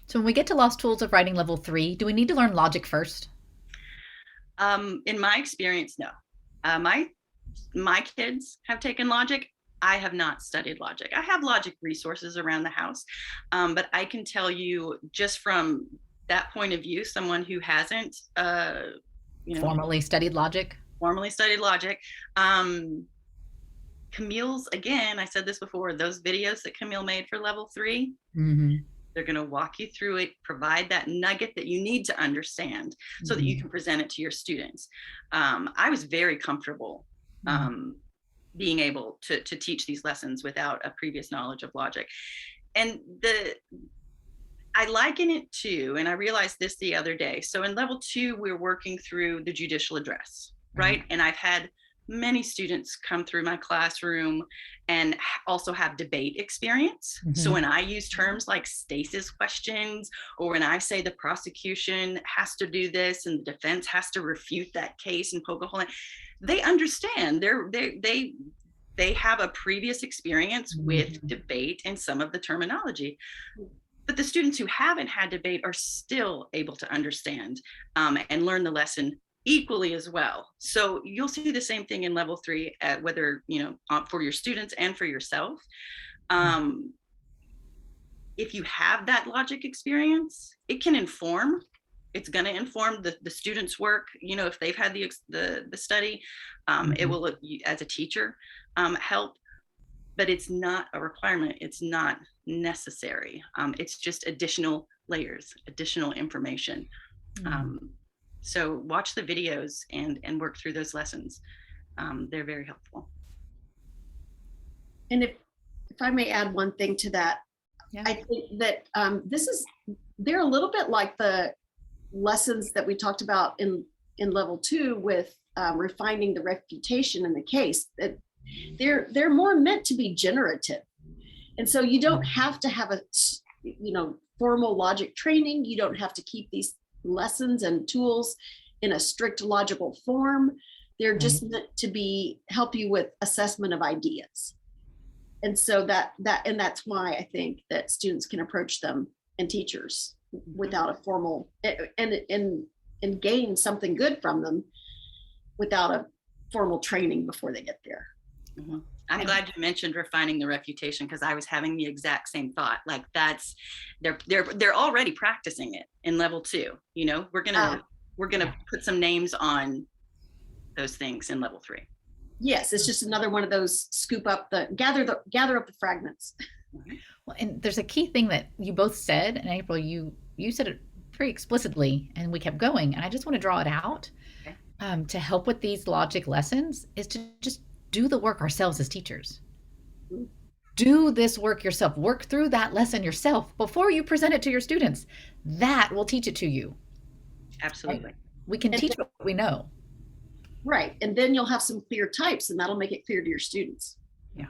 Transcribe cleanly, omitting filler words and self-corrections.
So when we get to lost tools of writing level 3, do we need to learn logic first? In my experience, no. My kids have taken logic. I have not studied logic. I have logic resources around the house, but I can tell you just from that point of view, someone who hasn't, you know, Formally studied logic? formally studied logic. Um, Camille's, again, I said this before, those videos that Camille made for level 3, Mm-hmm. they're going to walk you through it, provide that nugget that you need to understand so that you Mm-hmm. can present it to your students. I was very comfortable Mm-hmm. being able to teach these lessons without a previous knowledge of logic. And I liken it to, and I realized this the other day. So in level 2, we're working through the judicial address, Right. right? And I've had many students come through my classroom and also have debate experience. So Mm-hmm. when I use terms like stasis questions, or when I say the prosecution has to do this and the defense has to refute that case and poke a hole in, they understand. They have a previous experience with Mm-hmm. debate and some of the terminology, but the students who haven't had debate are still able to understand and learn the lesson equally as well. So you'll see the same thing in level 3, whether, for your students and for yourself. Um, if you have that logic experience, it can inform. It's going to inform the students' work. If they've had the study, it Mm-hmm. will, as a teacher, help. But it's not a requirement. It's not necessary. It's just additional layers, additional information. Mm-hmm. Um, so watch the videos and work through those lessons. They're very helpful. And if I may add one thing to that, Yeah. I think that they're a little bit like the lessons that we talked about in level 2 with refining the refutation in the case. That they're more meant to be generative, and so you don't have to have a formal logic training. You don't have to keep these lessons and tools in a strict logical form. They're Right. just meant to be help you with assessment of ideas. And so that's why I think that students can approach them and teachers without a formal and gain something good from them without a formal training before they get there. Mm-hmm. I'm glad you mentioned refining the refutation, because I was having the exact same thought. Like, that's they're already practicing it in level 2. We're gonna put some names on those things in level 3. Yes, it's just another one of those gather up the fragments. Well, and there's a key thing that you both said, and April, you said it pretty explicitly, and we kept going. And I just want to draw it out Okay. to help with these logic lessons is to just do the work ourselves as teachers. Do this work yourself. Work through that lesson yourself before you present it to your students. That will teach it to you. Right? Absolutely. We can And teach what we know. right, and then you'll have some clear types, and that'll make it clear to your students. Yeah.